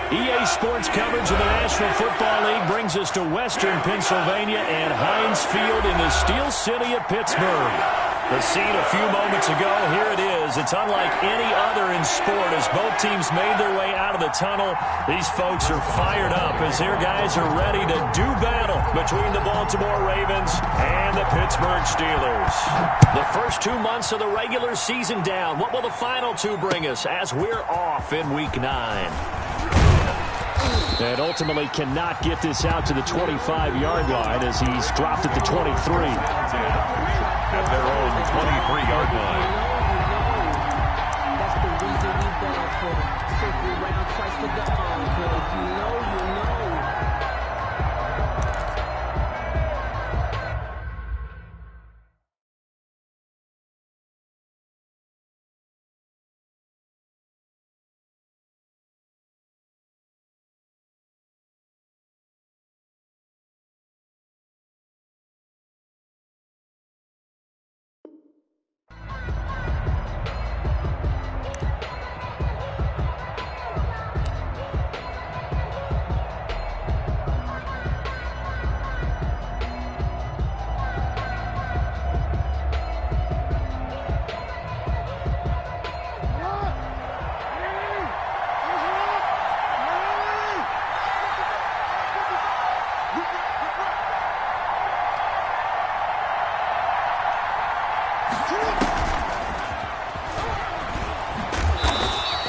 EA Sports coverage of the National Football League brings us to Western Pennsylvania and Heinz Field in the Steel City of Pittsburgh. The scene a few moments ago, here it is. It's unlike any other in sport as both teams made their way out of the tunnel. These folks are fired up as their guys are ready to do battle between the Baltimore Ravens and the Pittsburgh Steelers. The first 2 months of the regular season down. What will the final two bring us as we're off in Week 9? And ultimately cannot get this out to the 25-yard line as he's dropped at the 23. At their own 23-yard line. That's the reason we done for circle round twice for the encore. You know.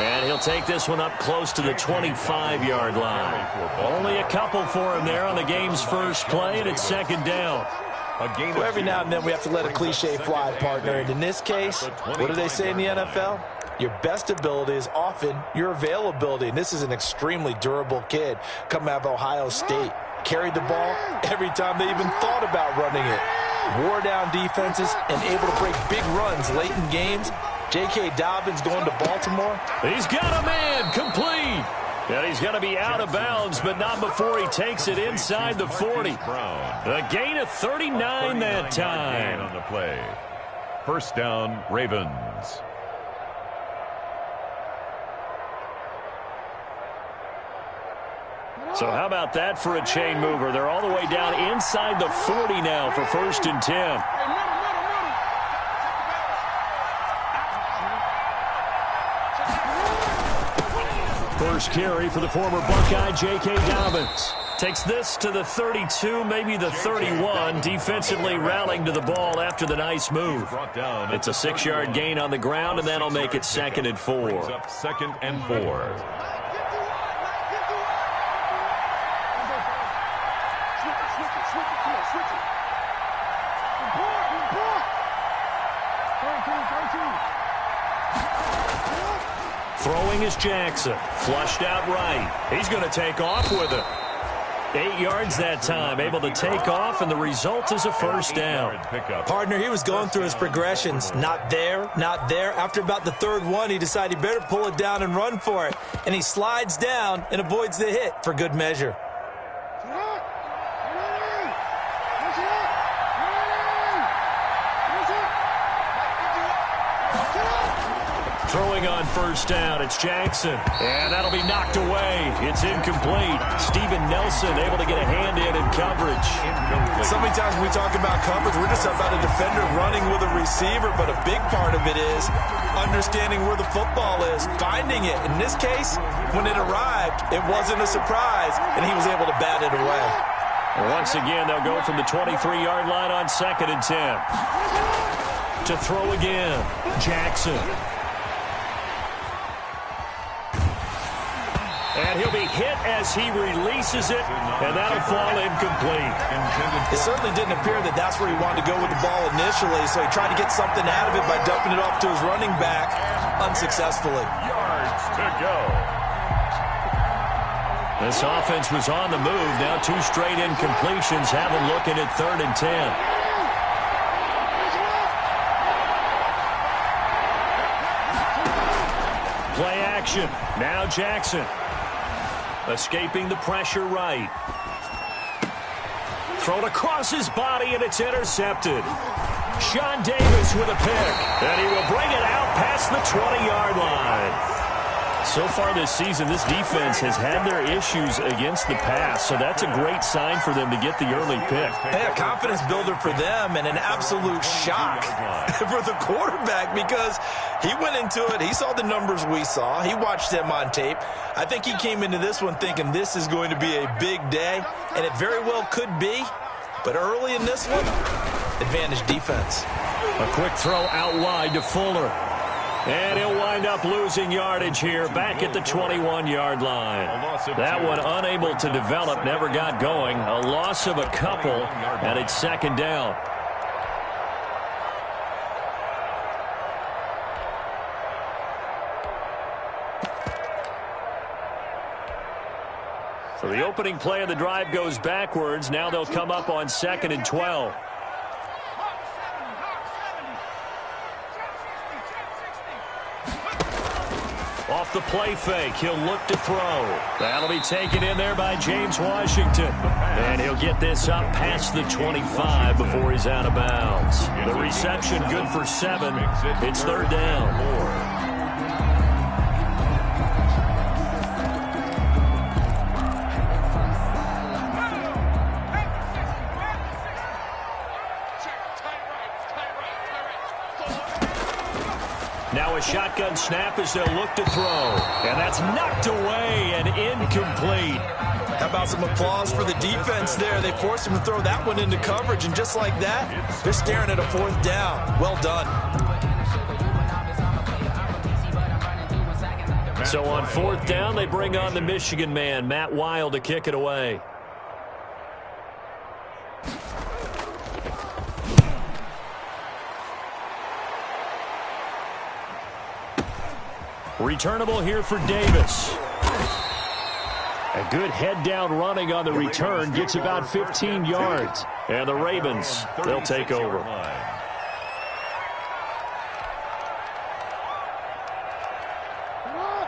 And he'll take this one up close to the 25-yard line. Only a couple for him there on the game's first play, and it's second down. Well, every now and then we have to let a cliche fly, partner. And in this case, what do they say in the NFL? Your best ability is often your availability. And this is an extremely durable kid coming out of Ohio State. Carried the ball every time they even thought about running it. Wore down defenses and able to break big runs late in games. J.K. Dobbins going to Baltimore. He's got a man complete. And he's going to be out of bounds, but not before he takes it inside the 40. A gain of 39 that time. On the play. First down, Ravens. So how about that for a chain mover? They're all the way down inside the 40 now for 1st and 10. First carry for the former Buckeye, J.K. Dobbins. Takes this to the 32, maybe the 31, defensively rallying to the ball after the nice move. It's a 6-yard gain on the ground, and that'll make it 2nd and 4. Up 2nd and 4. Throwing is Jackson. Flushed out right. He's going to take off with it. 8 yards that time. Able to take off, and the result is a first down. Partner, he was going through his progressions. Not there, not there. After about the 3rd one, he decided he better pull it down and run for it. And he slides down and avoids the hit for good measure. Throwing on first down, it's Jackson. And that'll be knocked away. It's incomplete. Steven Nelson able to get a hand in coverage. So many times when we talk about coverage, we're just about a defender running with a receiver, but a big part of it is understanding where the football is, finding it. In this case, when it arrived, it wasn't a surprise, and he was able to bat it away. Once again, they'll go from the 23-yard line on 2nd and 10. To throw again, Jackson. And he'll be hit as he releases it, and that'll fall incomplete. It certainly didn't appear that that's where he wanted to go with the ball initially, so he tried to get something out of it by dumping it off to his running back unsuccessfully. Yards to go. This offense was on the move. Now 2 straight incompletions have them looking at 3rd and 10. Play action. Now Jackson. Escaping the pressure right. Thrown across his body, and it's intercepted. Sean Davis with a pick. And he will bring it out past the 20-yard line. So far this season, this defense has had their issues against the pass, so that's a great sign for them to get the early pick. Hey, a confidence builder for them and an absolute shock for the quarterback because he went into it. He saw the numbers we saw. He watched them on tape. I think he came into this one thinking this is going to be a big day, and it very well could be. But early in this one, advantage defense. A quick throw out wide to Fuller. And he'll wind up losing yardage here back at the 21-yard line. That one unable to develop, never got going. A loss of a couple, and it's second down. So the opening play of the drive goes backwards. Now they'll come up on 2nd and 12. Off the play fake, he'll look to throw. That'll be taken in there by James Washington. And he'll get this up past the 25 before he's out of bounds. The reception good for 7. It's third down. Now a shotgun snap as they'll look to throw. And that's knocked away and incomplete. How about some applause for the defense there? They forced him to throw that one into coverage, and just like that, they're staring at a fourth down. Well done. So on fourth down, they bring on the Michigan man, Matt Weil, to kick it away. Returnable here for Davis. A good head-down running on the return. Gets about 15 yards. And the Ravens, they'll take over.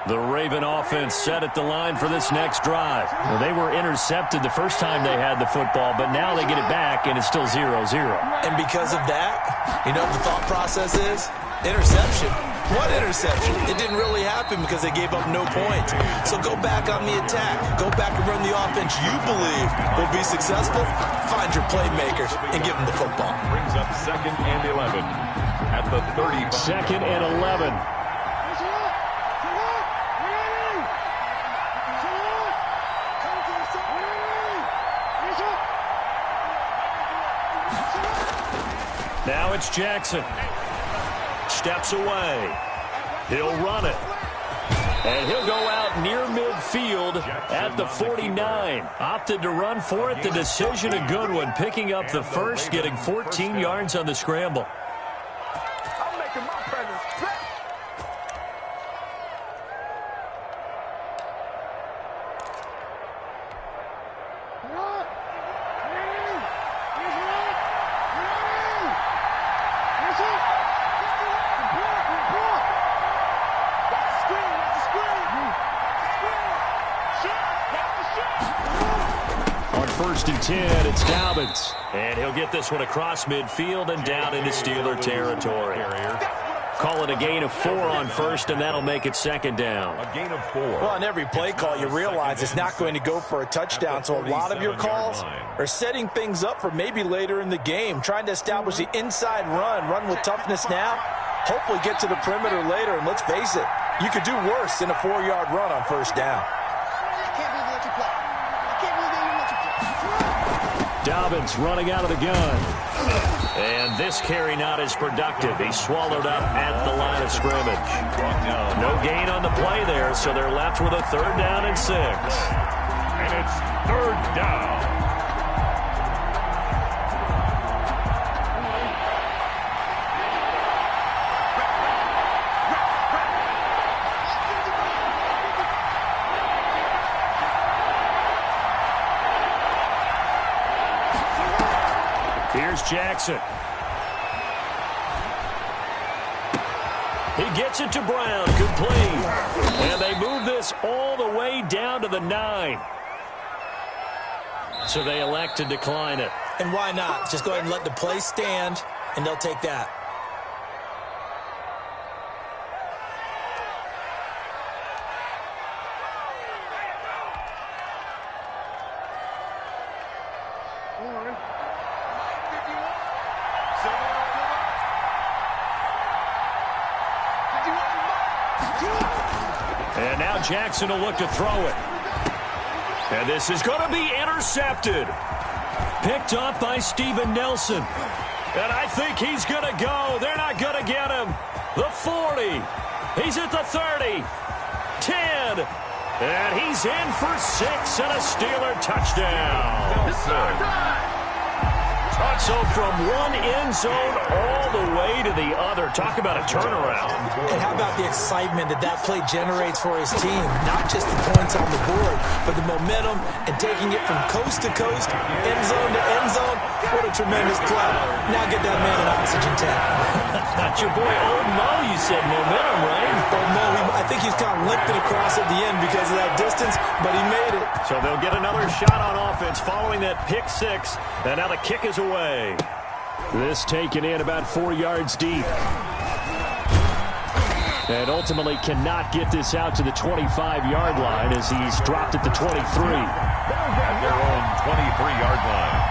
The Raven offense set at the line for this next drive. Well, they were intercepted the first time they had the football, but now they get it back, and it's still 0-0. And because of that, you know what the thought process is? Interception. What interception? It didn't really happen because they gave up no points. So go back on the attack. Go back and run the offense you believe will be successful. Find your playmakers and give them the football. Brings up 2nd and 11 at the 35. 2nd and 11. Now it's Jackson. Steps away. He'll run it. And he'll go out near midfield at the 49. Opted to run for it. The decision a good one. Picking up the first, getting 14 yards on the scramble. I'm making my presence felt. On 1st and 10, it's Dobbins. And he'll get this one across midfield and down into Steeler territory. Call it a gain of 4 on first, and that'll make it second down. A gain of 4. Well, on every play call, you realize it's not going to go for a touchdown, so a lot of your calls are setting things up for maybe later in the game, trying to establish the inside run with toughness now, hopefully get to the perimeter later, and let's face it, you could do worse than a 4-yard run on first down. Dobbins running out of the gun. And this carry not as productive. He's swallowed up at the line of scrimmage. No gain on the play there, so they're left with a 3rd down and 6. And it's 3rd down. Here's Jackson. He gets it to Brown, complete. And they move this all the way down to the 9. So they elect to decline it. And why not? Just go ahead and let the play stand, and they'll take that. And now Jackson will look to throw it. And this is going to be intercepted. Picked up by Steven Nelson. And I think he's going to go. They're not going to get him. The 40. He's at the 30. 10. And he's in for 6 and a Steeler touchdown. So from one end zone all the way to the other. Talk about a turnaround. And how about the excitement that play generates for his team? Not just the points on the board, but the momentum and taking it from coast to coast, end zone to end zone. What a tremendous play. Now get that man an oxygen tank. That's your boy Old Mo, you said momentum, right? Old Mo, I think he's kind of limping across at the end because of that distance, but he made it. So they'll get another shot on offense following that pick 6, and now the kick is away. This taken in about 4 yards deep. And ultimately cannot get this out to the 25-yard line as he's dropped at the 23. At their own 23-yard line.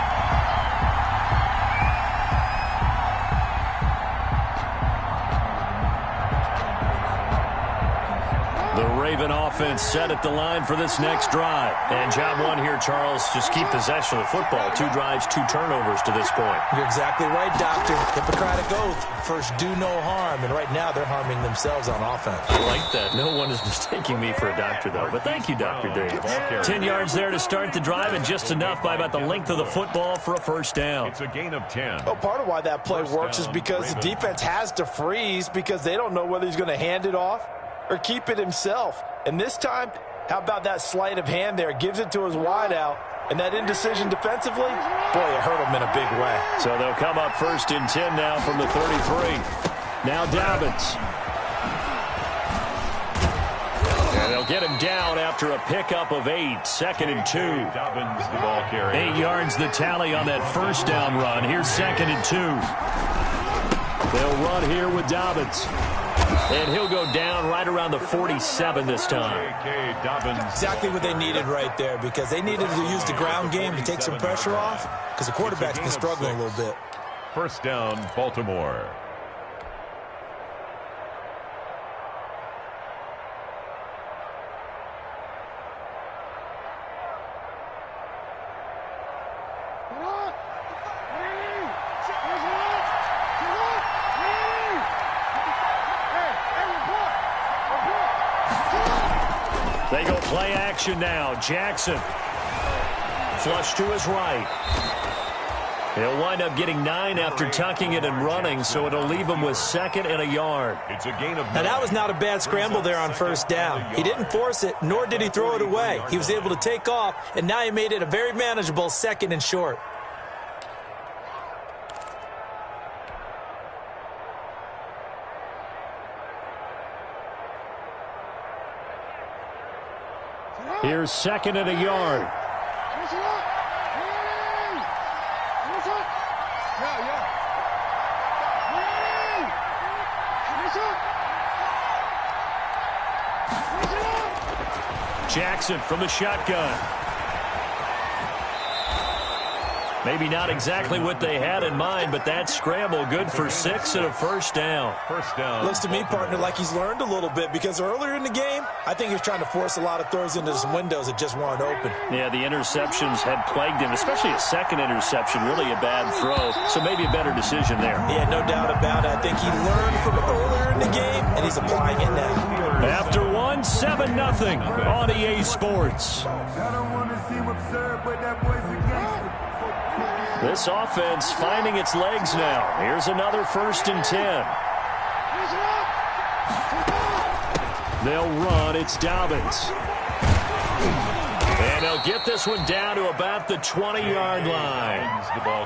The Raven offense set at the line for this next drive. And job one here, Charles, just keep possession of the football. 2 drives, 2 turnovers to this point. You're exactly right, Doctor. Hippocratic oath. First, do no harm. And right now, they're harming themselves on offense. I like that. No one is mistaking me for a doctor, though. But thank you, Dr. Dave. 10 yards there to start the drive, and just enough by about the length of the football for a first down. It's a gain of 10. Well, part of why that play works is because the defense has to freeze because they don't know whether he's going to hand it off or keep it himself. And this time, how about that sleight of hand there? Gives it to his wideout. And that indecision defensively, boy, it hurt him in a big way. So they'll come up 1st and 10 now from the 33. Now Dobbins. And they'll get him down after a pickup of 8. 2nd and 2. Dobbins, the ball carrier. 8 yards the tally on that first down run. Here's 2nd and 2. They'll run here with Dobbins. And he'll go down right around the 47 this time. Exactly what they needed right there, because they needed to use the ground game to take some pressure off, because the quarterback's been struggling a little bit. First down, Baltimore. They go play action now. Jackson. Flush to his right. He'll wind up getting 9 after tucking it and running, so it'll leave him with 2nd and a yard. It's a gain of 9. Now, that was not a bad scramble there on first down. He didn't force it, nor did he throw it away. He was able to take off, and now he made it a very manageable 2nd and short. Here's 2nd and a yard. Jackson from the shotgun. Maybe not exactly what they had in mind, but that scramble good for 6 and a first down. First down. Looks to me, partner, like he's learned a little bit, because earlier in the game, I think he was trying to force a lot of throws into some windows that just weren't open. Yeah, the interceptions had plagued him, especially a 2nd interception, really a bad throw. So maybe a better decision there. Yeah, no doubt about it. I think he learned from earlier in the game, and he's applying it now. After one, 7-0 on EA Sports. This offense finding its legs now. Here's another 1st and 10. They'll run. It's Dobbins. And they'll get this one down to about the 20-yard line.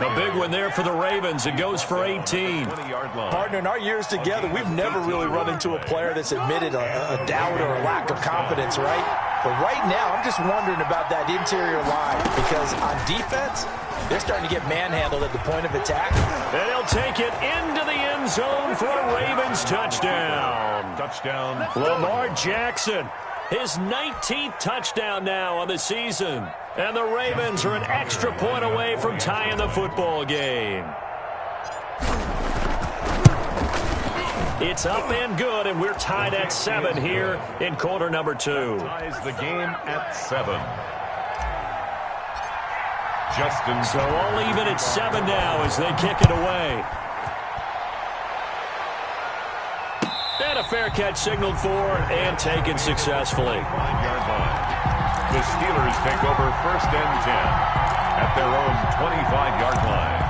A big one there for the Ravens. It goes for 18. Partner, in our years together, we've never really run into a player that's admitted a doubt or a lack of confidence, right? But right now, I'm just wondering about that interior line, because on defense, they're starting to get manhandled at the point of attack. And he'll take it into the end zone for a Ravens touchdown. Touchdown. Lamar Jackson. His 19th touchdown now on the season. And the Ravens are an extra point away from tying the football game. It's up and good, and we're tied at 7 here in quarter number 2. Ties the game at 7. Justin. So all even at 7 now as they kick it away. And a fair catch signaled for and taken successfully. 5-yard line. The Steelers take over 1st and 10 at their own 25-yard line.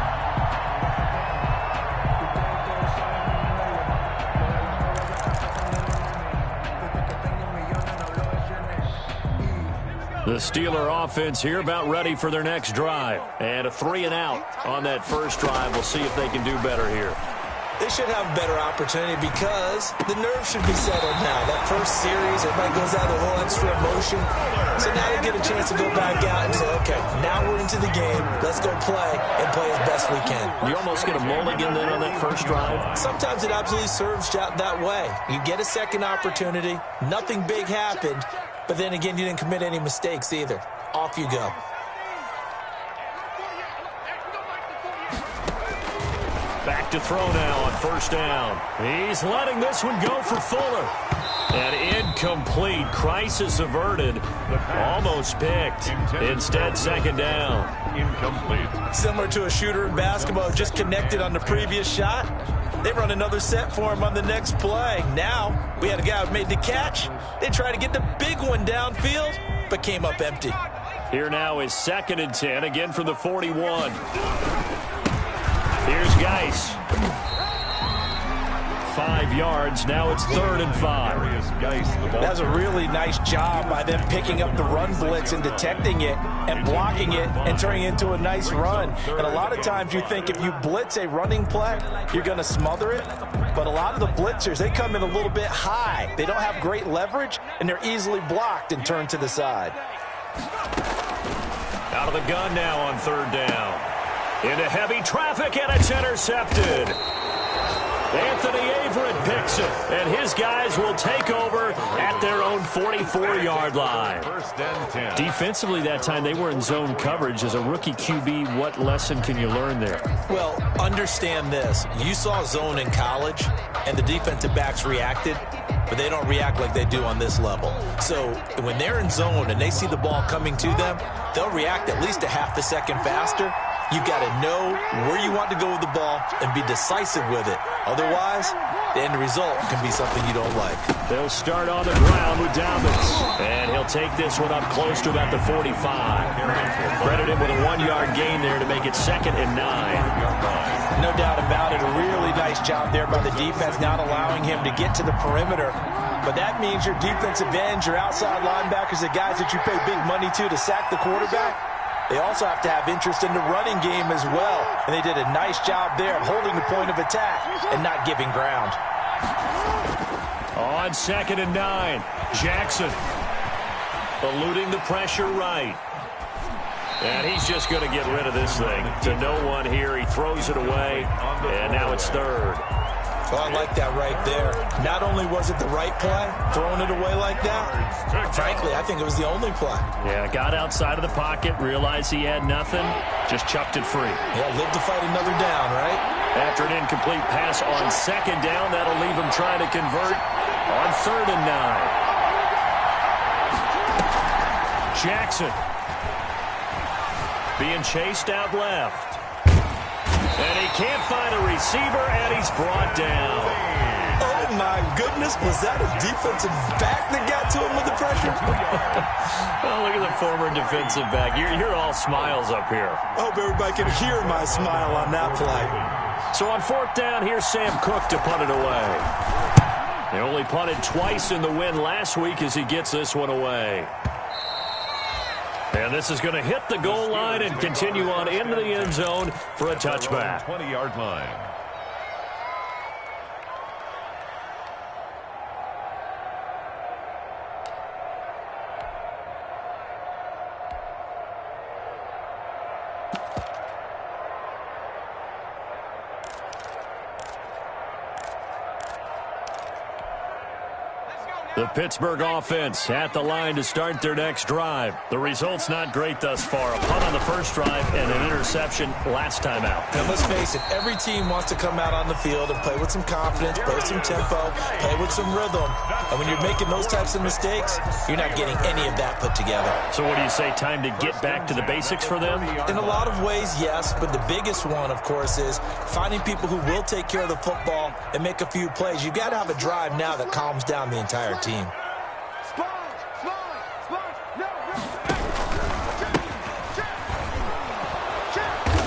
The Steeler offense here about ready for their next drive. And a 3-and-out on that first drive. We'll see if they can do better here. They should have a better opportunity because the nerves should be settled now. That first series, everybody goes out with a little extra emotion. So now they get a chance to go back out and say, okay, now we're into the game. Let's go play and play as best we can. You almost get a mulligan then on that first drive? Sometimes it absolutely serves out that way. You get a second opportunity. Nothing big happened. But then again, you didn't commit any mistakes either. Off you go. Back to throw now on first down. He's letting this one go for Fuller. And incomplete. Crisis averted. Almost picked. Instead, second down. Incomplete. Similar to a shooter in basketball who just connected on the previous shot. They run another set for him on the next play. Now, we had a guy who made the catch. They tried to get the big one downfield, but came up empty. Here now is 2nd and 10, again from the 41. Here's Geis. 5 yards. Now it's 3rd and 5. That's a really nice job by them picking up the run blitz and detecting it and blocking it and turning it into a nice run. And a lot of times you think if you blitz a running play, you're going to smother it. But a lot of the blitzers, they come in a little bit high. They don't have great leverage, and they're easily blocked and turned to the side. Out of the gun now on 3rd down. Into heavy traffic, and it's intercepted. Anthony Averett picks it, and his guys will take over at their own 44-yard line. 1st and 10. Defensively that time, they were in zone coverage. As a rookie QB, what lesson can you learn there? Well, understand this. You saw zone in college, and the defensive backs reacted, but they don't react like they do on this level. So when they're in zone and they see the ball coming to them, they'll react at least a half a second faster. You've got to know where you want to go with the ball and be decisive with it. Otherwise, the end result can be something you don't like. They'll start on the ground with Dalmas. And he'll take this one up close to about the 45. Credit him with a 1-yard gain there to make it 2nd and 9. No doubt about it. A really nice job there by the defense, not allowing him to get to the perimeter. But that means your defensive ends, your outside linebackers, the guys that you pay big money to sack the quarterback, they also have to have interest in the running game as well. And they did a nice job there of holding the point of attack and not giving ground. On 2nd and 9, Jackson eluding the pressure right. And he's just going to get rid of this thing. To no one here, he throws it away, and now it's 3rd. Well, I like that right there. Not only was it the right play, throwing it away like that, frankly, I think it was the only play. Yeah, got outside of the pocket, realized he had nothing, just chucked it free. Yeah, live to fight another down, right? After an incomplete pass on 2nd down, that'll leave him trying to convert on 3rd and 9. Jackson being chased out left. And he can't find a receiver, and he's brought down. Oh, my goodness. Was that a defensive back that got to him with the pressure? Oh, look at the former defensive back. You're all smiles up here. I hope everybody can hear my smile on that play. So on 4th down, here's Sam Cook to punt it away. They only punted twice in the win last week as he gets this one away. And this is going to hit the goal line and continue on into the end zone for a touchback. 20-yard line. The Pittsburgh offense at the line to start their next drive. The result's not great thus far. A punt on the first drive and an interception last time out. And let's face it, every team wants to come out on the field and play with some confidence, play with some tempo, play with some rhythm. And when you're making those types of mistakes, you're not getting any of that put together. So what do you say, time to get back to the basics for them? In a lot of ways, yes, but the biggest one, of course, is finding people who will take care of the football and make a few plays. You've got to have a drive now that calms down the entire team.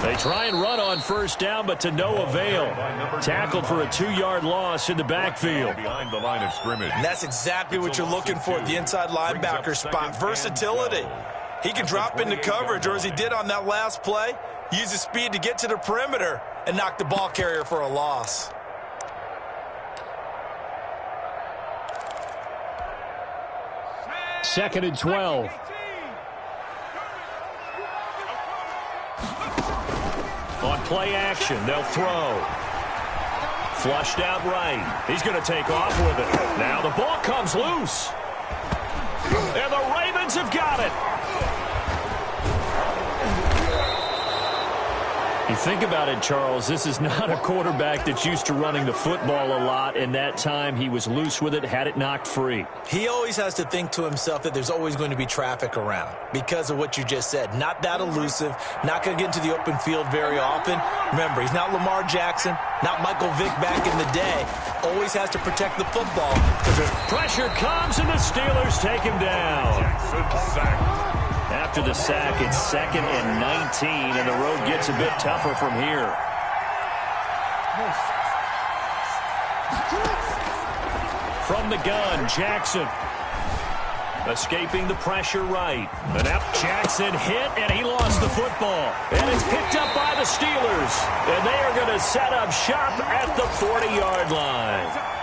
They try and run on first down, but to no avail. Tackled for a 2-yard loss in the backfield. Behind the line of scrimmage. And that's exactly what you're looking for at the inside linebacker spot. Versatility. He can drop into coverage, or as he did on that last play, use his speed to get to the perimeter and knock the ball carrier for a loss. Second and 12. On play action, they'll throw. Flushed out right. He's going to take off with it. Now the ball comes loose. And the Ravens have got it. You think about it, Charles, this is not a quarterback that's used to running the football a lot, and that time he was loose with it, had it knocked free. He always has to think to himself that there's always going to be traffic around because of what you just said. Not that elusive, not going to get into the open field very often. Remember, he's not Lamar Jackson, not Michael Vick back in the day. Always has to protect the football. Pressure comes, and the Steelers take him down. After the sack, it's 2nd and 19, and the road gets a bit tougher from here. From the gun, Jackson. Escaping the pressure right. And up Jackson hit, and he lost the football. And it's picked up by the Steelers. And they are going to set up shop at the 40-yard line.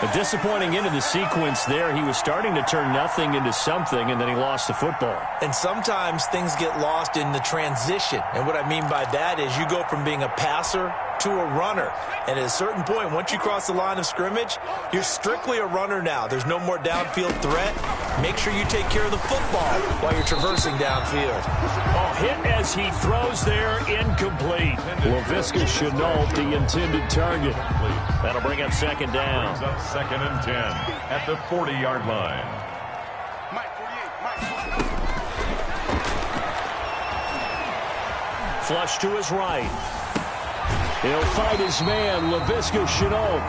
A disappointing end of the sequence there. He was starting to turn nothing into something, and then he lost the football. And sometimes things get lost in the transition. And what I mean by that is you go from being a passer to a runner. And at a certain point, once you cross the line of scrimmage, you're strictly a runner now. There's no more downfield threat. Make sure you take care of the football while you're traversing downfield. Oh, hit as he throws there, incomplete. Laviska Shenault, the intended target. That'll bring up 2nd down. Brings up 2nd and 10 at the 40-yard line. Flush to his right. He'll fight his man, Laviska Shenault.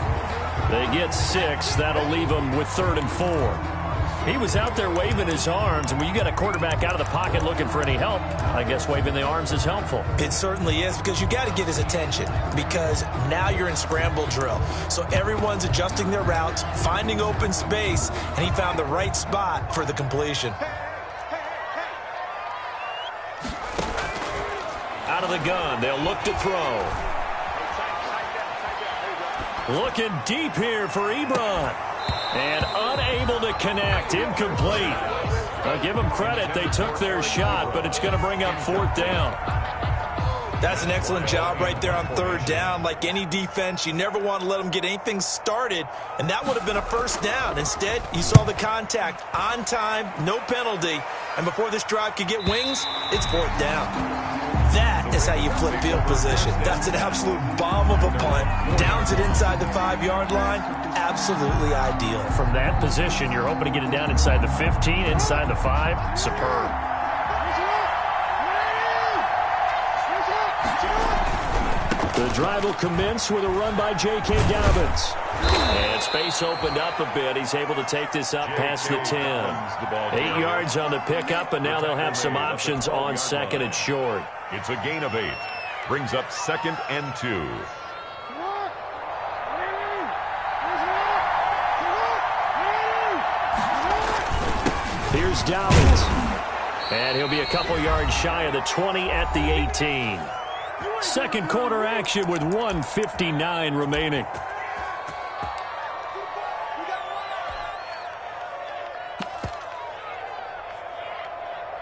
They get 6. That'll leave him with 3rd and 4. He was out there waving his arms, and when you got a quarterback out of the pocket looking for any help, I guess waving the arms is helpful. It certainly is, because you got to get his attention, because now you're in scramble drill. So everyone's adjusting their routes, finding open space, and he found the right spot for the completion. Out of the gun, they'll look to throw. Looking deep here for Ebron. And unable to connect. Incomplete. I'll give them credit. They took their shot, but it's going to bring up 4th down. That's an excellent job right there on 3rd down. Like any defense, you never want to let them get anything started, and that would have been a 1st down. Instead, you saw the contact on time, no penalty, and before this drive could get wings, it's 4th down. That is how you flip field position. That's an absolute bomb of a punt. Downs it inside the 5-yard line. Absolutely ideal. From that position, you're hoping to get it down inside the 15, inside the 5. Superb. The drive will commence with a run by J.K. Dobbins. And space opened up a bit. He's able to take this up past the 10. 8 yards on the pickup, and now they'll have some options on 2nd and short. It's a gain of 8. Brings up 2nd and 2. Here's Dobbins. And he'll be a couple yards shy of the 20 at the 18. Second quarter action with 1:59 remaining.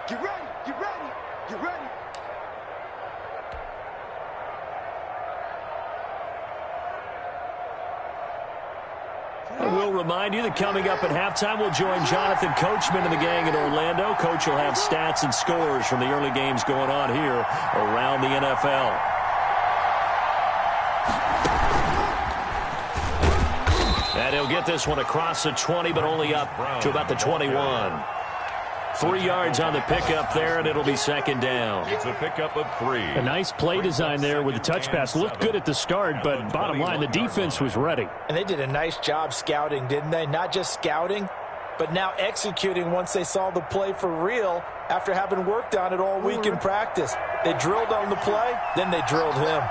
Get ready, get ready, get ready. And we'll remind you that coming up at halftime, we'll join Jonathan Coachman and the gang in Orlando. Coach will have stats and scores from the early games going on here around the NFL. And he'll get this one across the 20, but only up to about the 21. 3 yards on the pickup there, and it'll be second down. It's a pickup of 3. A nice play design there with the touch pass. Looked good at the start, but bottom line, the defense was ready. And they did a nice job scouting, didn't they? Not just scouting, but now executing once they saw the play for real after having worked on it all week in practice. They drilled on the play, then they drilled him.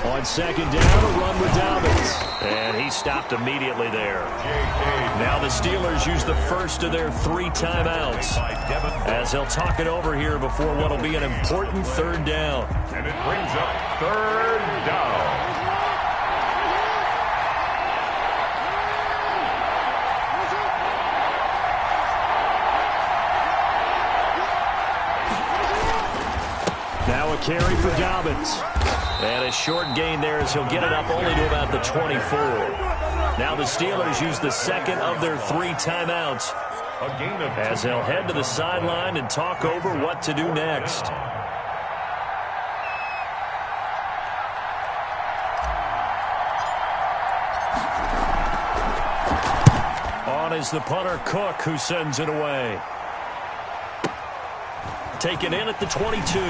On second down, a run with Dobbins. And he stopped immediately there. Now the Steelers use the first of their 3 timeouts as they'll talk it over here before what will be an important third down. And it brings up third down. Now a carry for Dobbins. And a short gain there as he'll get it up only to about the 24. Now the Steelers use the second of their 3 timeouts as they'll head to the sideline and talk over what to do next. On is the punter Cook, who sends it away. Taken in at the 22.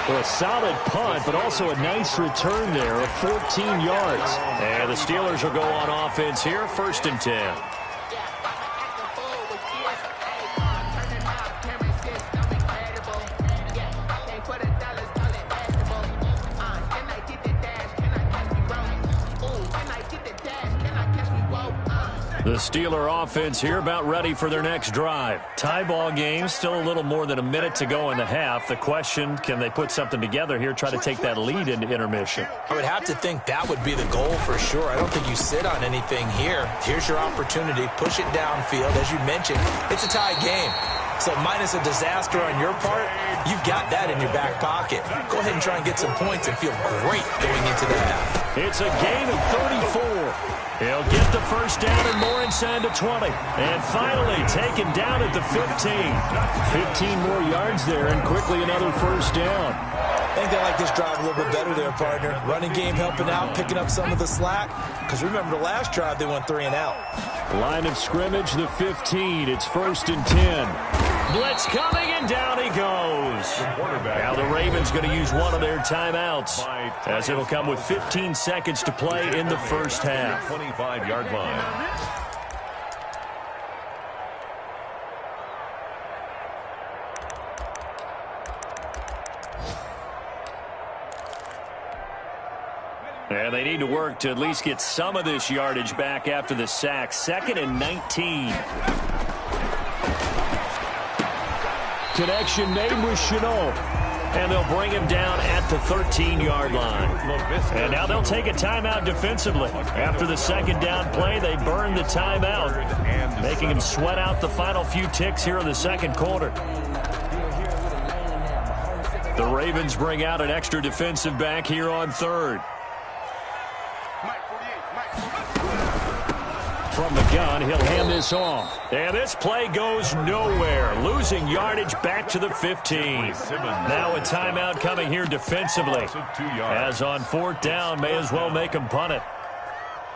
Well, a solid punt, but also a nice return there of 14 yards. And the Steelers will go on offense here, 1st and 10. The Steeler offense here about ready for their next drive. Tie ball game, still a little more than a minute to go in the half. The question, can they put something together here, try to take that lead into intermission? I would have to think that would be the goal for sure. I don't think you sit on anything here. Here's your opportunity. Push it downfield. As you mentioned, it's a tie game. So minus a disaster on your part, you've got that in your back pocket. Go ahead and try and get some points and feel great going into the half. It's a gain of 34. He'll get the first down and more inside the 20. And finally taken down at the 15. 15 more yards there and quickly another first down. I think they like this drive a little bit better there, partner. Running game helping out, picking up some of the slack. Because remember the last drive, they went 3 and out. Line of scrimmage, the 15. It's 1st and 10. Blitz coming, and down he goes. Now the Ravens going to use one of their timeouts as it'll come with 15 seconds to play in the first half. 25-yard line. And they need to work to at least get some of this yardage back after the sack. 2nd and 19. Connection made with Shenault. And they'll bring him down at the 13-yard line. And now they'll take a timeout defensively. After the second down play, they burn the timeout, making him sweat out the final few ticks here in the second quarter. The Ravens bring out an extra defensive back here on 3rd. From the gun, he'll hand this off. And this play goes nowhere. Losing yardage back to the 15. Now a timeout coming here defensively. As on 4th down, may as well make them punt it.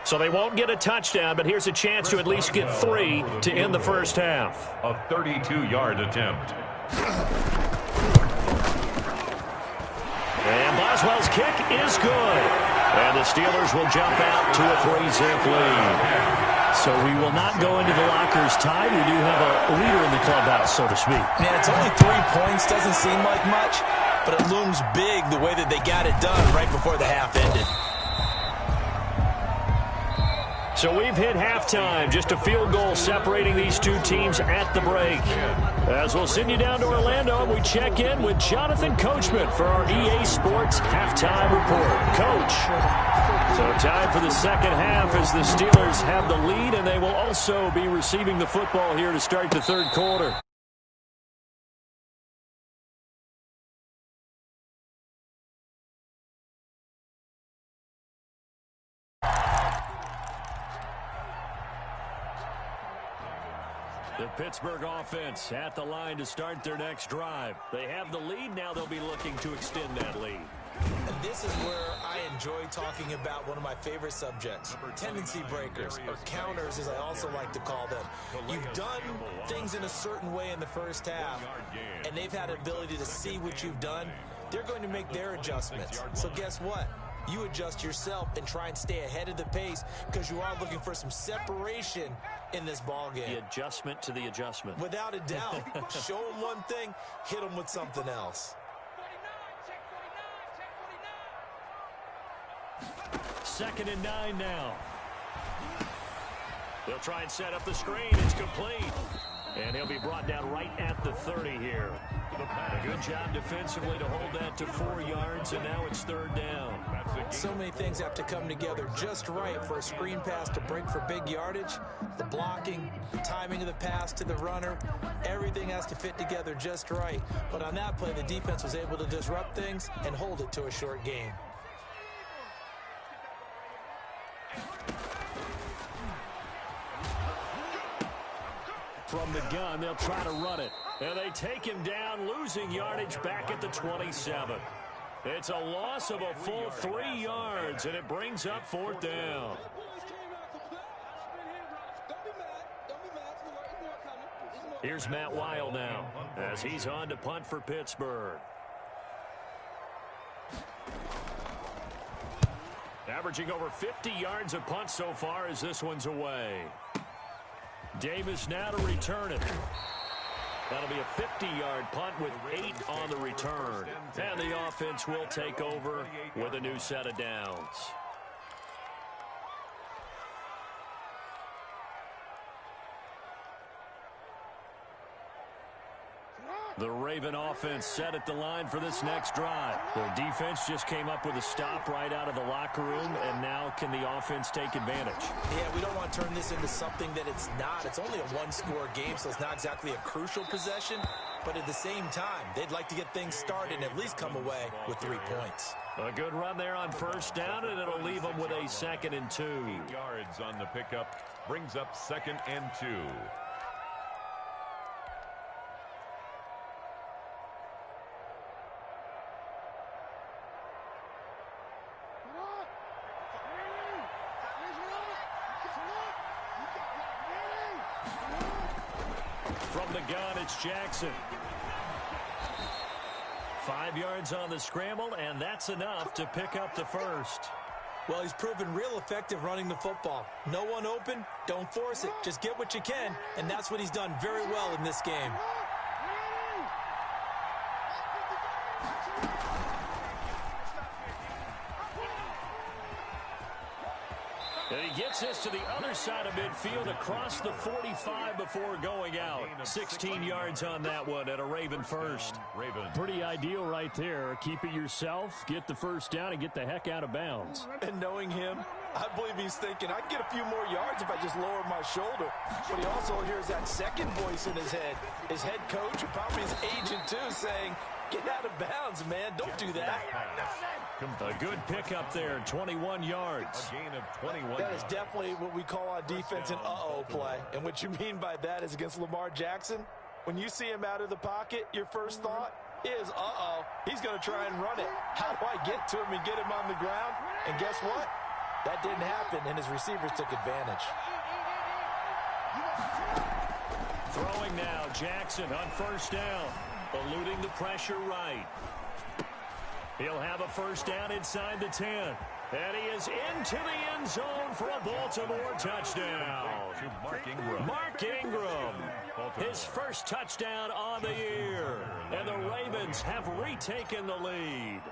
So they won't get a touchdown, but here's a chance to at least get 3 to end the first half. A 32-yard attempt. And Boswell's kick is good. And the Steelers will jump out to a 3-zip lead. So we will not go into the lockers tied. We do have a leader in the clubhouse, so to speak. Man, it's only 3 points. Doesn't seem like much, but it looms big the way that they got it done right before the half ended. So we've hit halftime. Just a field goal separating these two teams at the break. As we'll send you down to Orlando, and we check in with Jonathan Coachman for our EA Sports Halftime Report. Coach. So time for the second half as the Steelers have the lead, and they will also be receiving the football here to start the third quarter. The Pittsburgh offense at the line to start their next drive. They have the lead. Now they'll be looking to extend that lead. And this is where I enjoy talking about one of my favorite subjects, tendency breakers, or counters as I also like to call them. You've done things in a certain way in the first half, and they've had an ability to see what you've done. They're going to make their adjustments. So guess what? You adjust yourself and try and stay ahead of the pace because you are looking for some separation in this ball game. The adjustment to the adjustment. Without a doubt. Show them one thing, hit them with something else. 2nd and 9 now. They'll try and set up the screen. It's complete. And he'll be brought down right at the 30 here. A good job defensively to hold that to 4 yards, and now it's 3rd down. So many things have to come together just right for a screen pass to break for big yardage. The blocking, the timing of the pass to the runner, everything has to fit together just right. But on that play, the defense was able to disrupt things and hold it to a short game. From the gun, they'll try to run it. And they take him down, losing yardage back at the 27. It's a loss of a full 3 yards, and it brings up 4th down. Here's Matt Weil now, as he's on to punt for Pittsburgh. Averaging over 50 yards a punt so far as this one's away. Davis now to return it. That'll be a 50-yard punt with 8 on the return. And the offense will take over with a new set of downs. The Raven offense set at the line for this next drive. Their defense just came up with a stop right out of the locker room, and now can the offense take advantage? Yeah, we don't want to turn this into something that it's not. It's only a one-score game, so it's not exactly a crucial possession. But at the same time, they'd like to get things started and at least come away with 3 points. A good run there on 1st down, and it'll leave them with a 2nd and 2. 8 yards on the pickup brings up 2nd and 2. From the gun, it's Jackson. 5 yards on the scramble, and that's enough to pick up the 1st. Well, he's proven real effective running the football. No one open, don't force it. Just get what you can, and that's what he's done very well in this game. And he gets this to the other side of midfield across the 45 before going out. 16 yards on that one at a Raven 1st. Pretty ideal right there. Keep it yourself, get the 1st down, and get the heck out of bounds. And knowing him, I believe he's thinking, I can get a few more yards if I just lower my shoulder. But he also hears that second voice in his head. His head coach, and probably his agent too, saying, get out of bounds, man. Don't do that. A good pickup there, 21 yards. A gain of 21. That is definitely what we call on defense an uh-oh play. And what you mean by that is against Lamar Jackson, when you see him out of the pocket, your first thought is, uh-oh, he's going to try and run it. How do I get to him and get him on the ground? And guess what? That didn't happen, and his receivers took advantage. Throwing now, Jackson on 1st down, eluding the pressure right. He'll have a 1st down inside the 10. And he is into the end zone for a Baltimore touchdown. Mark Ingram. Mark Ingram, his 1st touchdown on the year. And the Ravens have retaken the lead.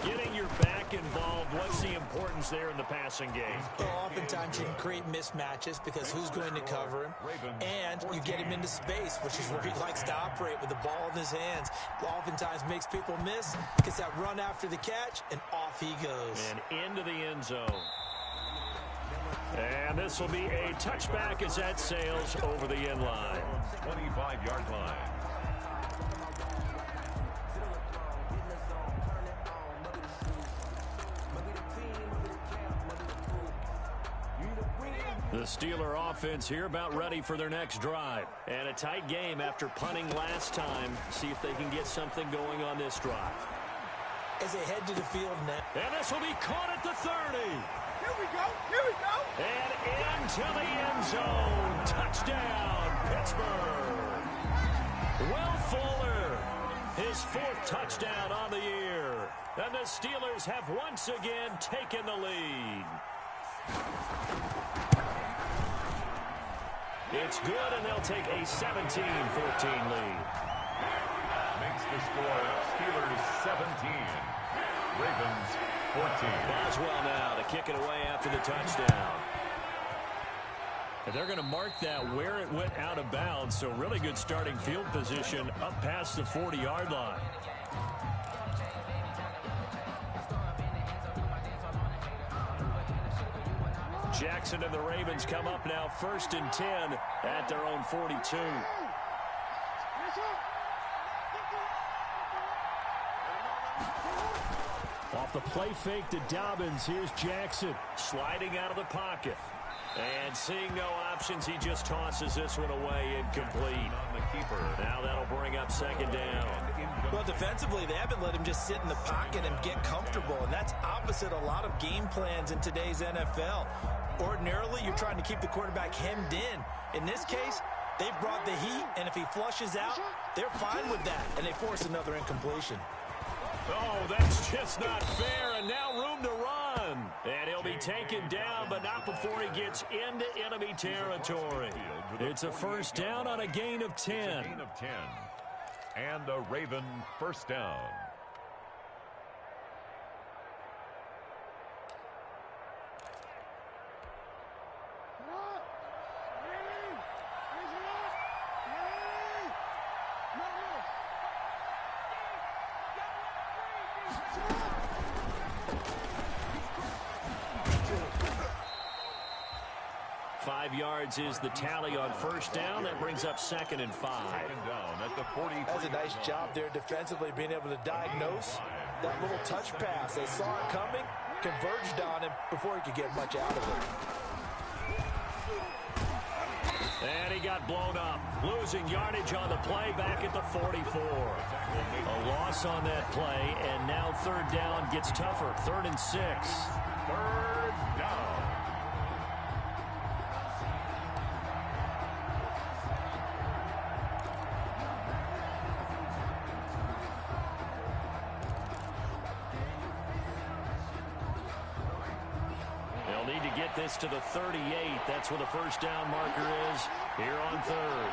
Getting your back involved, what's the importance there in the passing game? Well, oftentimes you can create mismatches because who's going to cover him, and you get him into space, which is where he likes to operate with the ball in his hands. Oftentimes makes people miss, gets that run after the catch, and off he goes. And into the end zone. And this will be a touchback as that sails over the end line. 25-yard line. The The Steeler offense here about ready for their next drive. And a tight game after punting last time. See if they can get something going on this drive. As they head to the field now. And this will be caught at the 30. Here we go. Here we go. And into the end zone. Touchdown, Pittsburgh. Will Fuller, his 4th touchdown on the year. And the Steelers have once again taken the lead. It's good, and they'll take a 17-14 lead. Makes the score Steelers 17, Ravens 14. Boswell now to kick it away after the touchdown. And they're going to mark that where it went out of bounds, so really good starting field position up past the 40-yard line. Jackson and the Ravens come up now 1st and 10 at their own 42. Off the play fake to Dobbins. Here's Jackson. Sliding out of the pocket. And seeing no options, he just tosses this one away, incomplete. On the keeper. Now that'll bring up 2nd down. Well, defensively, they haven't let him just sit in the pocket and get comfortable, and that's opposite a lot of game plans in today's NFL. Ordinarily, you're trying to keep the quarterback hemmed in. In this case, they brought the heat, and if he flushes out, they're fine with that, and they force another incompletion. Oh, that's just not fair, and now room to run. And he'll be taken down, but not before he gets into enemy territory. It's a 1st down on a gain of 10. It's a gain of 10. And a Raven 1st down. Yards is the tally on 1st down. That brings up 2nd and 5. 2nd down at the 40. That's a nice job there defensively, being able to diagnose that little touch pass. They saw it coming, converged on him before he could get much out of it. And he got blown up, losing yardage on the play back at the 44. A loss on that play, and now 3rd down gets tougher. 3rd and 6. 3rd down. Get this to the 38. That's where the 1st down marker is here on 3rd.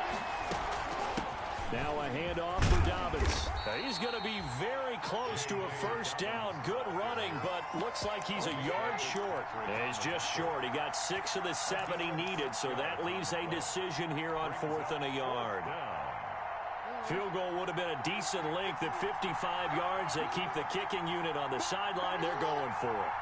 Now a handoff for Dobbins. He's going to be very close to a 1st down. Good running, but looks like he's a yard short. He's just short. He got 6 of the 7 he needed, so that leaves a decision here on 4th and a yard. Field goal would have been a decent length at 55 yards. They keep the kicking unit on the sideline. They're going for it.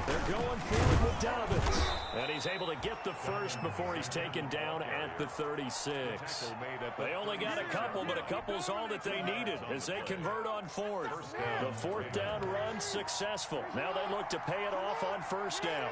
They're going forward with Dobbins. And he's able to get the 1st before he's taken down at the 36. They only got a couple, but a couple's all that they needed as they convert on 4th. The 4th down run successful. Now they look to pay it off on 1st down.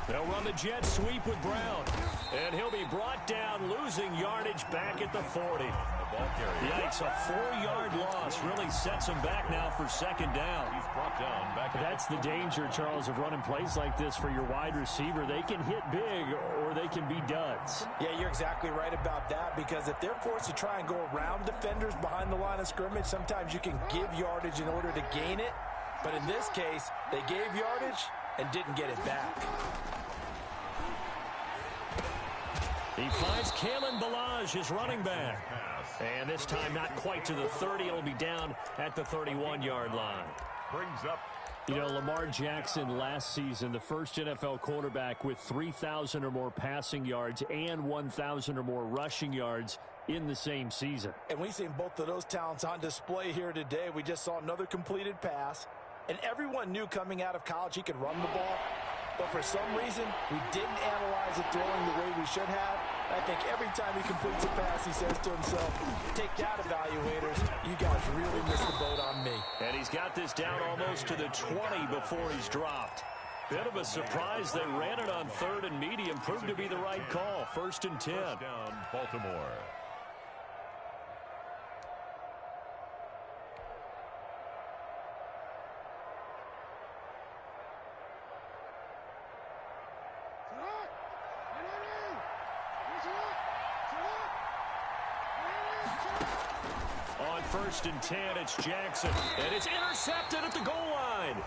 They'll run the jet sweep with Brown. And he'll be brought down, losing yardage back at the 40. Yikes, a 4-yard loss really sets him back now for 2nd down. He's brought down back. That's the danger, Charles, of running plays like this for your wide receiver. They can hit big or they can be duds. Yeah, you're exactly right about that, because if they're forced to try and go around defenders behind the line of scrimmage, sometimes you can give yardage in order to gain it. But in this case, they gave yardage and didn't get it back. He finds Kalen Ballage, his running back. And this time not quite to the 30. It'll be down at the 31-yard line. Brings up. You know, Lamar Jackson last season, the first NFL quarterback with 3,000 or more passing yards and 1,000 or more rushing yards in the same season. And we've seen both of those talents on display here today. We just saw another completed pass. And everyone knew coming out of college he could run the ball. But for some reason, we didn't analyze it throwing the way we should have. I think every time he completes a pass, he says to himself, take that, evaluators. You guys really missed the boat on me. And he's got this down almost to the 20 before he's dropped. Bit of a surprise. They ran it on 3rd and medium. Proved to be the right call. 1st and 10. First down, Baltimore. On 1st and 10, it's Jackson. And it's intercepted at the goal line.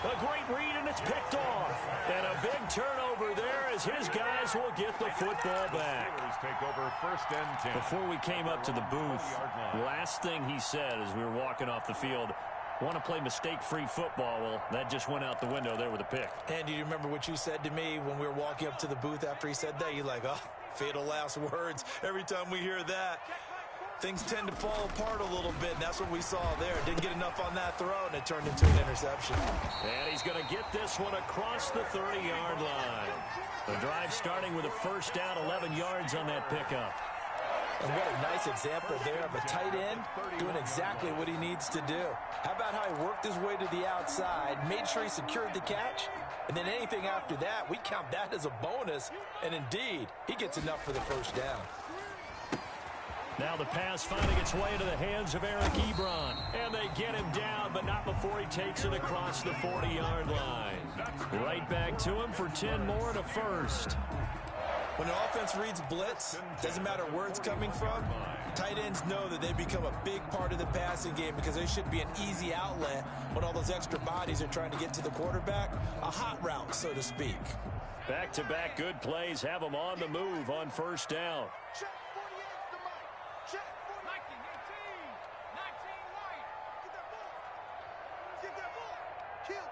A great read, and it's picked off. And a big turnover there as his guys will get the football back. Take over 1st and 10. Before we came up to the booth, last thing he said as we were walking off the field, want to play mistake-free football. Well, that just went out the window there with a pick. And do you remember what you said to me when we were walking up to the booth after he said that? You're like, oh, fatal last words. Every time we hear that, things tend to fall apart a little bit, and that's what we saw there. Didn't get enough on that throw, and it turned into an interception. And he's going to get this one across the 30-yard line. The drive starting with a first down, 11 yards on that pickup. And what a nice example there of a tight end doing exactly what he needs to do. How about how he worked his way to the outside, made sure he secured the catch, and then anything after that, we count that as a bonus. And indeed, he gets enough for the first down. Now the pass finding its way into the hands of Eric Ebron. And they get him down, but not before he takes it across the 40-yard line. Right back to him for 10 more and a first. When an offense reads blitz, doesn't matter where it's coming from, tight ends know that they become a big part of the passing game because they should be an easy outlet when all those extra bodies are trying to get to the quarterback. A hot route, so to speak. Back-to-back good plays have them on the move on first down. Check 48 to Mike. Check 19, 18, 19 white. Get that ball. Kill.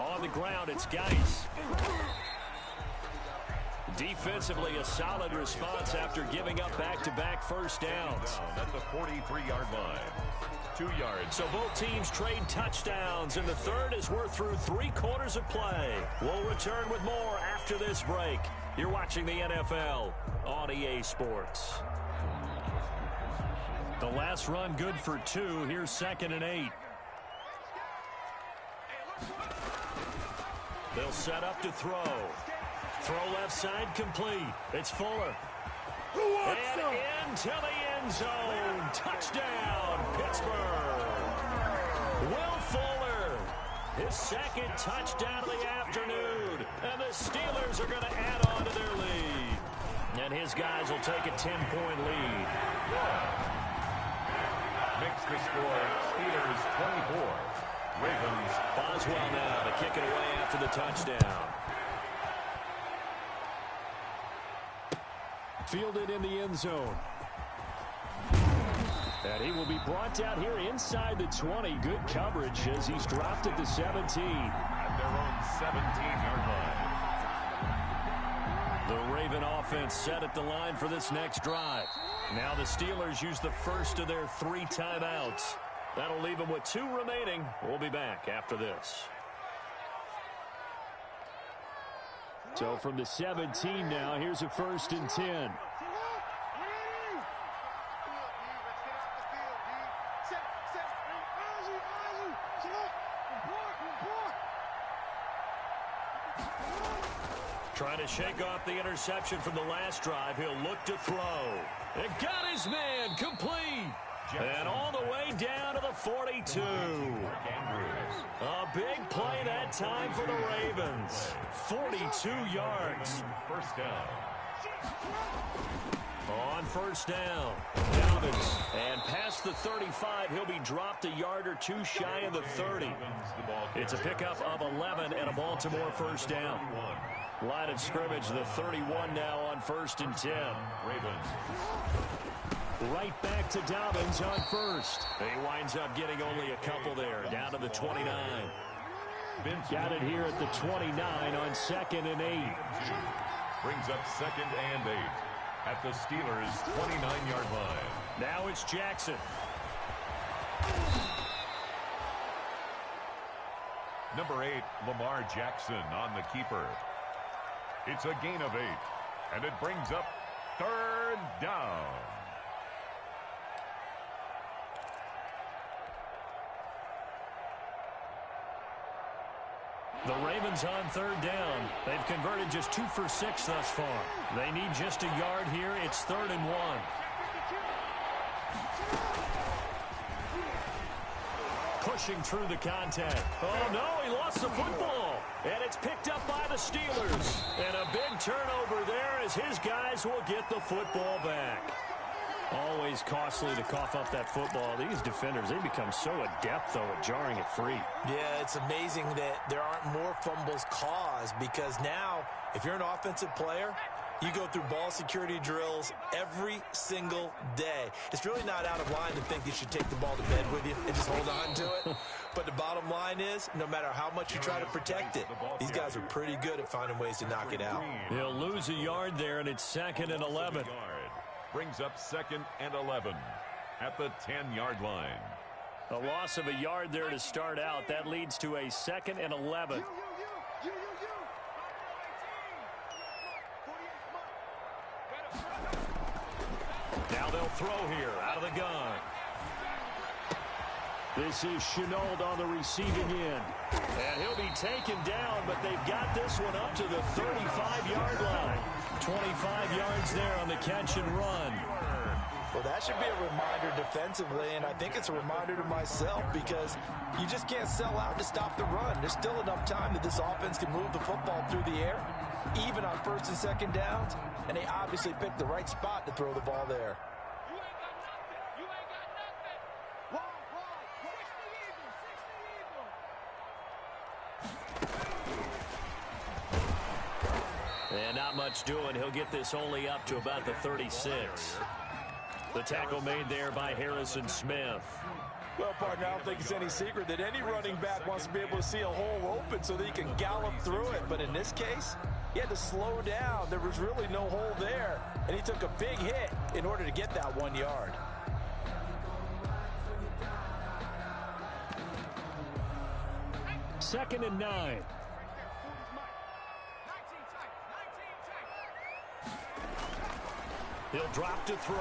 On the ground, it's Geis. Defensively, a solid response after giving up back-to-back first downs. At the 43-yard line. 2 yards. So both teams trade touchdowns, and the third is we're through 3 quarters of play. We'll return with more after this break. You're watching the NFL on EA Sports. The last run good for 2. Here's 2nd and 8. They'll set up to throw. Throw left side complete. It's Fuller. And into the end zone. Touchdown, Pittsburgh. Will Fuller. His 2nd touchdown of the afternoon. And the Steelers are going to add on to their lead. And his guys will take a 10-point lead. Makes the score Steelers 24. Ravens. Boswell now to kick it away after the touchdown. Fielded in the end zone. And he will be brought down here inside the 20. Good coverage as he's dropped at the 17. At their own 17-yard line. The Raven offense set at the line for this next drive. Now the Steelers use the first of their 3 timeouts. That'll leave them with 2 remaining. We'll be back after this. So from the 17 now, here's a 1st and 10. Trying to shake off the interception from the last drive. He'll look to throw. It got his man complete. And all the way down to the 42. A big play that time for the Ravens. 42 yards. First down. On first down, Dobbins. And past the 35, he'll be dropped a yard or 2 shy of the 30. It's a pickup of 11 and a Baltimore first down. Line of scrimmage, the 31 now on 1st and 10. Ravens. Right back to Dobbins on first. He winds up getting only a couple there, down to the 29. Got it here at the 29 on 2nd and 8. Brings up 2nd and 8 at the Steelers' 29-yard line. Now it's Jackson. Number 8, Lamar Jackson on the keeper. It's a gain of 8. And it brings up third down. The Ravens on third down. They've converted just 2 for 6 thus far. They need just a yard here. It's 3rd and 1. Pushing through the contact. Oh, no, he lost the football. And it's picked up by the Steelers. And a big turnover there as his guys will get the football back. Always costly to cough up that football. These defenders, they become so adept, though, at jarring it free. Yeah, it's amazing that there aren't more fumbles caused because now, if you're an offensive player, you go through ball security drills every single day. It's really not out of line to think you should take the ball to bed with you and just hold on to it. But the bottom line is, no matter how much you try to protect it, these guys are pretty good at finding ways to knock it out. He'll lose a yard there, and it's 2nd and 11. Brings up 2nd and 11 at the 10-yard line. A loss of a yard there to start out. That leads to a 2nd and 11. Now they'll throw here out of the gun. This is Shenault on the receiving end. And he'll be taken down, but they've got this one up to the 35-yard line. 25 yards there on the catch and run. Well, that should be a reminder defensively, and I think it's a reminder to myself because you just can't sell out to stop the run. There's still enough time that this offense can move the football through the air, even on 1st and 2nd downs, and they obviously picked the right spot to throw the ball there. And not much doing. He'll get this only up to about the 36. The tackle made there by Harrison Smith. Well, partner, I don't think it's any secret that any running back wants to be able to see a hole open so that he can gallop through it. But in this case, he had to slow down. There was really no hole there, and he took a big hit in order to get that 1 yard. Second and 9. He'll drop to throw.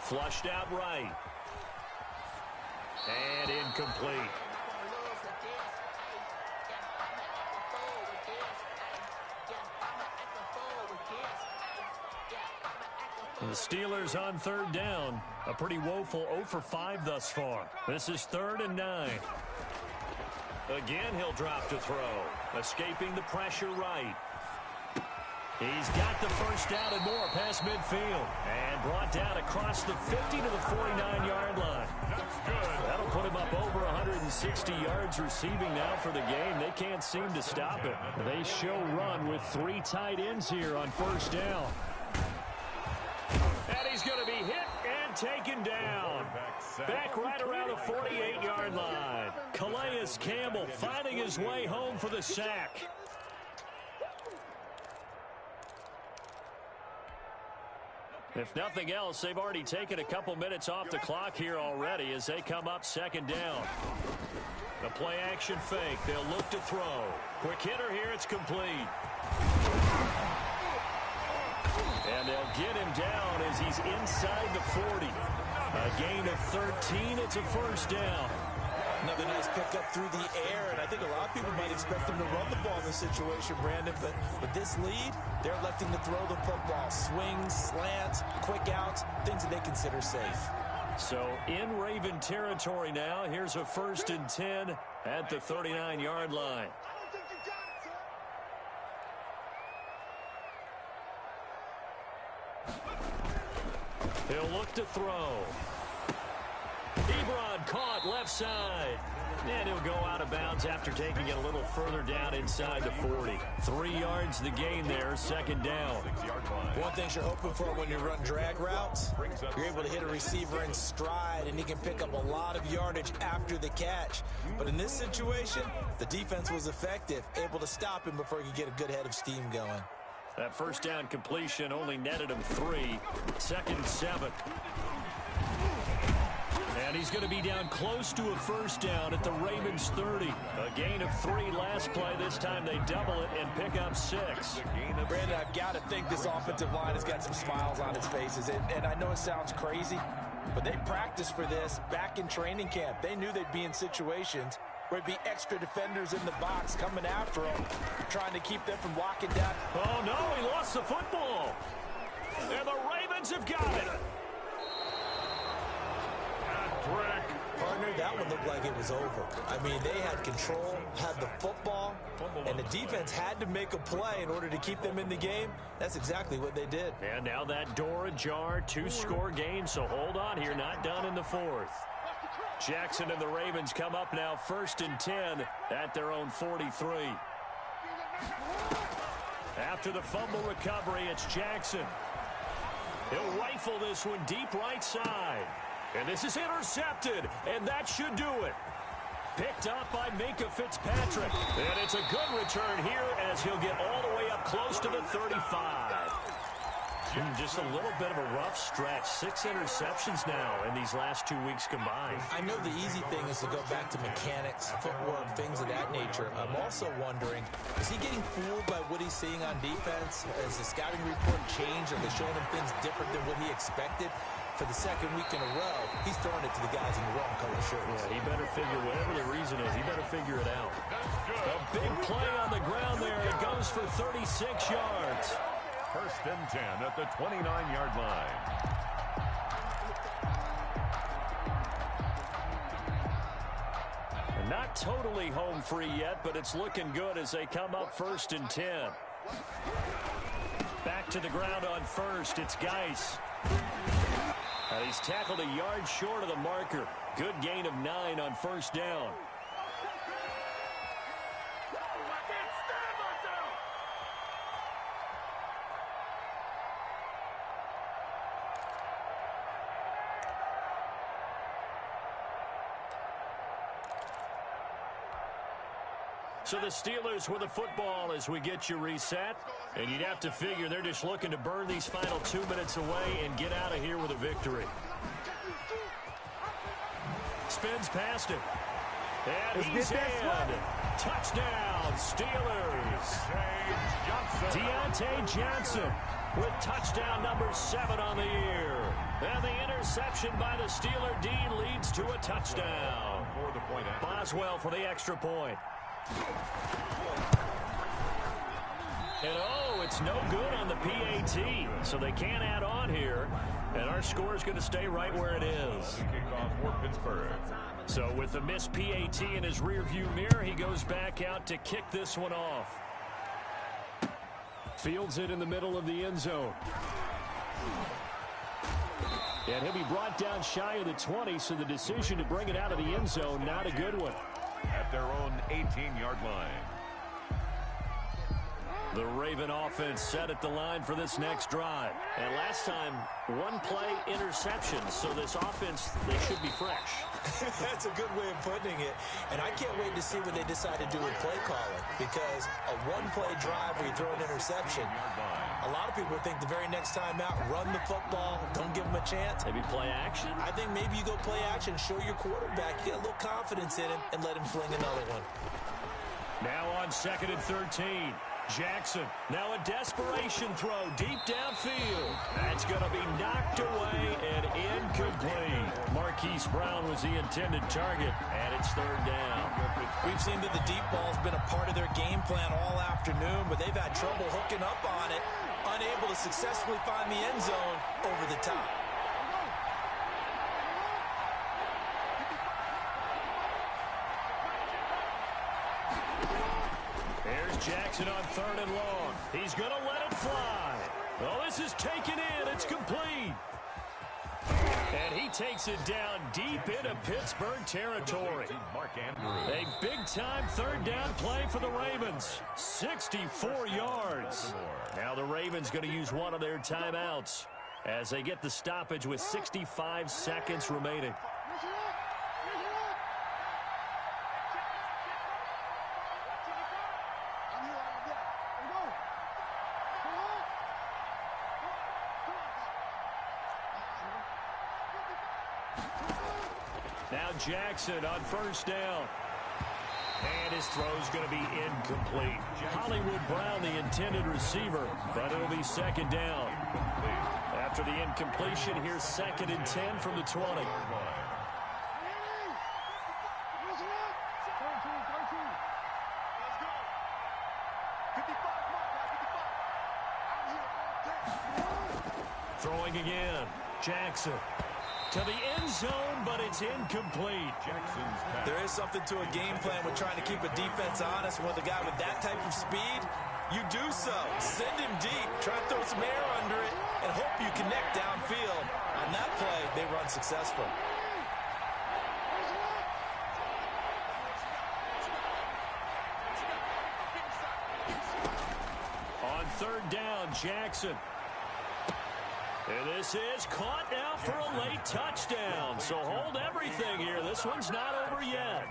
Flushed out right. And incomplete. The Steelers on third down. A pretty woeful 0 for 5 thus far. This is 3rd and 9. Again, he'll drop to throw. Escaping the pressure right. He's got the first down and more past midfield. And brought down across the 50 to the 49-yard line. That's good. That'll put him up over 160 yards receiving now for the game. They can't seem to stop it. They show run with 3 tight ends here on first down. And he's going to be hit and taken down. Back right around the 48-yard line. Calais Campbell finding his way home for the sack. If nothing else, they've already taken a couple minutes off the clock here already as they come up 2nd down. The play action fake. They'll look to throw. Quick hitter here. It's complete. And they'll get him down as he's inside the 40. A gain of 13. It's a first down. Another nice pickup through the air, and I think a lot of people might expect them to run the ball in this situation, Brandon, but with this lead, they're electing to throw the football. Swings, slants, quick outs, things that they consider safe. So in Raven territory now, here's a 1st and 10 at the 39-yard line. He'll look to throw. Ebron caught left side. And he'll go out of bounds after taking it a little further down inside the 40. 3 yards the gain there, 2nd down. One thing you're hoping for when you run drag routes, you're able to hit a receiver in stride, and he can pick up a lot of yardage after the catch. But in this situation, the defense was effective, able to stop him before he could get a good head of steam going. That first down completion only netted him 3. 2nd and 7. And he's going to be down close to a first down at the Ravens 30. A gain of 3 last play. This time they double it and pick up 6. Brandon, I've got to think this offensive line has got some smiles on its faces. And I know it sounds crazy, but they practiced for this back in training camp. They knew they'd be in situations where there'd be extra defenders in the box coming after them, trying to keep them from locking down. Oh, no, he lost the football. And the Ravens have got it. Partner, that one looked like it was over. I mean, they had control, had the football, and the defense had to make a play in order to keep them in the game. That's exactly what they did. And now that door ajar, 2-score game, so hold on here, not done in the 4th. Jackson and the Ravens come up now 1st and 10 at their own 43. After the fumble recovery, it's Jackson. He'll rifle this one deep right side. And this is intercepted, and that should do it. Picked up by Minkah Fitzpatrick. And it's a good return here as he'll get all the way up close to the 35. Just a little bit of a rough stretch. 6 interceptions now in these last 2 weeks combined. I know the easy thing is to go back to mechanics, footwork, things of that nature. I'm also wondering, is he getting fooled by what he's seeing on defense? Has the scouting report changed? Are they showing him things different than what he expected? For the 2nd week in a row, he's throwing it to the guys in the wrong color shirts. Yeah, he better figure, whatever the reason is, he better figure it out. A big play on the ground there. It goes for 36 yards. 1st and 10 at the 29-yard line. And not totally home free yet, but it's looking good as they come up 1st and 10. Back to the ground on 1st. It's Geis. And he's tackled a yard short of the marker. Good gain of 9 on 1st down. So the Steelers with the football as we get you reset. And you'd have to figure they're just looking to burn these final 2 minutes away and get out of here with a victory. Spins past him. And he's in. Touchdown, Steelers. Deontay Johnson with touchdown number 7 on the year. And the interception by the Steeler D leads to a touchdown. Boswell for the extra point. And oh, it's no good on the PAT, so they can't add on here. And our score is going to stay right where it is. Kickoff for Pittsburgh. So with the missed PAT in his rearview mirror, he goes back out to kick this one off. Fields it in the middle of the end zone. And he'll be brought down shy of the 20, so the decision to bring it out of the end zone, not a good one. At their own 18-yard line. The Raven offense set at the line for this next drive. And last time, 1 play interception. So this offense, they should be fresh. That's a good way of putting it. And I can't wait to see what they decide to do with play calling. Because a 1-play drive where you throw an interception, a lot of people think the very next time out, run the football, don't give them a chance. Maybe play action? I think maybe you go play action, show your quarterback, get a little confidence in him, and let him fling another one. Now on 2nd and 13. Jackson, now a desperation throw deep downfield. That's going to be knocked away and incomplete. Marquise Brown was the intended target, and it's 3rd down. We've seen that the deep ball's been a part of their game plan all afternoon, but they've had trouble hooking up on it, unable to successfully find the end zone over the top. Jackson on 3rd and long. He's going to let it fly. Oh, this is taken in. It's complete. And he takes it down deep into Pittsburgh territory. A big-time 3rd down play for the Ravens. 64 yards. Now the Ravens going to use one of their timeouts as they get the stoppage with 65 seconds remaining. Now Jackson on first down. And his throw's going to be incomplete. Hollywood Brown, the intended receiver, but it'll be second down. After the incompletion, here's 2nd and 10 from the 20. Throwing again. Jackson to the end zone, but it's incomplete. There is something to a game plan with trying to keep a defense honest. With a guy with that type of speed, you do so. Send him deep, try to throw some air under it, and hope you connect downfield. On that play, they run successful. On 3rd down, Jackson. And this is caught now for a late touchdown. So hold everything here. This one's not over yet.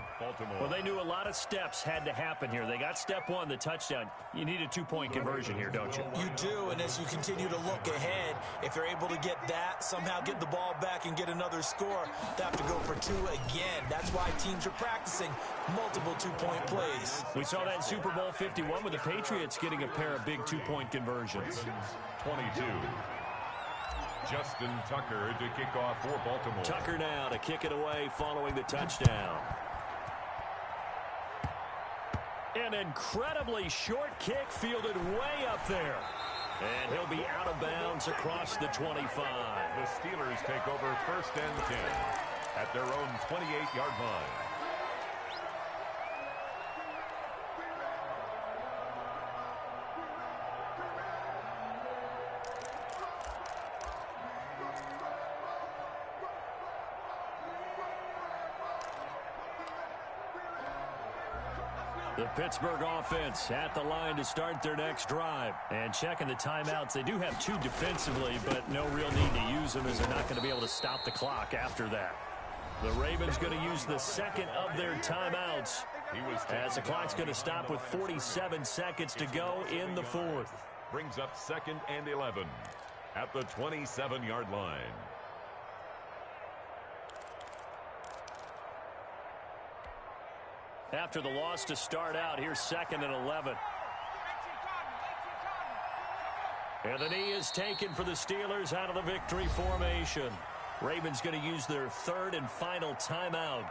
Well, they knew a lot of steps had to happen here. They got step 1, the touchdown. You need a 2-point conversion here, don't you? You do, and as you continue to look ahead, if they're able to get that, somehow get the ball back and get another score, they have to go for 2 again. That's why teams are practicing multiple 2-point plays. We saw that in Super Bowl 51 with the Patriots getting a pair of big 2-point conversions. 22. Justin Tucker to kick off for Baltimore. Tucker now to kick it away following the touchdown. An incredibly short kick fielded way up there. And he'll be out of bounds across the 25. The Steelers take over 1st and 10 at their own 28-yard line. The Pittsburgh offense at the line to start their next drive. And checking the timeouts, they do have 2 defensively, but no real need to use them as they're not going to be able to stop the clock after that. The Ravens going to use the 2nd of their timeouts as the clock's going to stop with 47 seconds to go in the 4th. Brings up 2nd and 11 at the 27-yard line. After the loss to start out, here's 2nd and 11. And the knee is taken for the Steelers out of the victory formation. Ravens going to use their 3rd and final timeout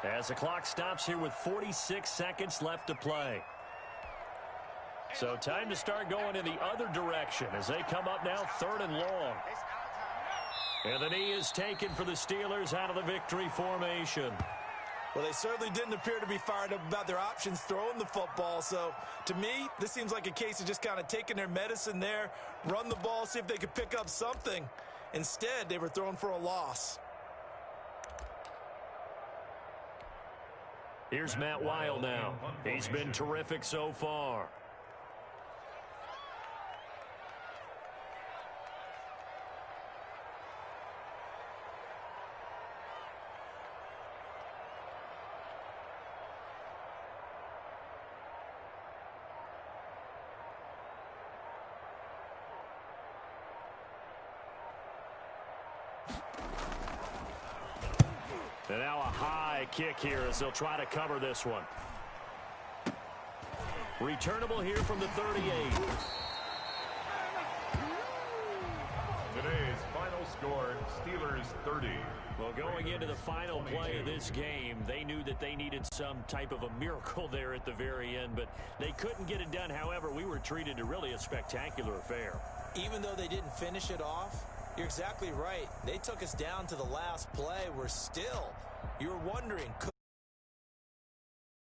as the clock stops here with 46 seconds left to play. So time to start going in the other direction as they come up now 3rd and long. And the knee is taken for the Steelers out of the victory formation. Well, they certainly didn't appear to be fired up about their options throwing the football. So, to me, this seems like a case of just kind of taking their medicine there, run the ball, see if they could pick up something. Instead, they were throwing for a loss. Here's Matt Weil now. He's been terrific so far. And now a high kick here as they'll try to cover this one. Returnable here from the 38. Today's final score, Steelers 30. Well, going into the final play of this game, they knew that they needed some type of a miracle there at the very end, but they couldn't get it done. However, we were treated to really a spectacular affair. Even though they didn't finish it off, you're exactly right. They took us down to the last play. We're still, you're wondering, could